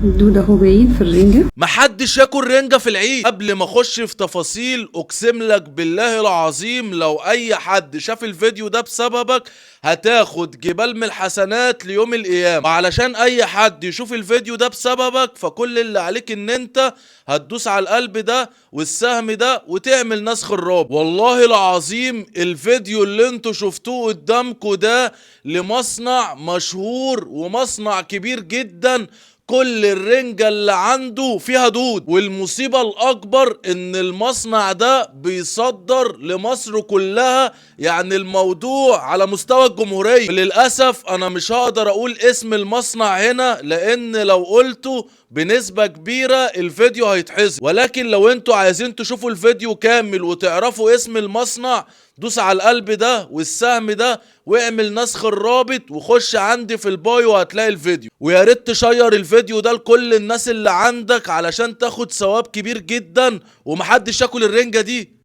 الدود اهو باين في الرنجة. محدش ياكل رنجة في العيد. قبل ما اخش في تفاصيل، اقسم لك بالله العظيم لو اي حد شاف الفيديو ده بسببك هتاخد جبال من الحسنات ليوم القيامة. علشان اي حد يشوف الفيديو ده بسببك، فكل اللي عليك ان انت هتدوس على القلب ده والسهم ده وتعمل نسخ الرابط. والله العظيم الفيديو اللي انتوا شفتوه قدامكم ده لمصنع مشهور ومصنع كبير جدا، كل الرنجة اللي عنده فيها دود. والمصيبة الأكبر إن المصنع ده بيصدر لمصر كلها، يعني الموضوع على مستوى الجمهورية. للأسف أنا مش هقدر أقول اسم المصنع هنا، لأن لو قلته بنسبة كبيرة الفيديو هيتحذف. ولكن لو انتوا عايزين تشوفوا الفيديو كامل وتعرفوا اسم المصنع، دوس على القلب ده والسهم ده واعمل نسخ الرابط وخش عندي في البايو هتلاقي الفيديو. ويا ريت تشير الفيديو ده لكل الناس اللي عندك علشان تاخد ثواب كبير جدا ومحدش ياكل الرنجة دي.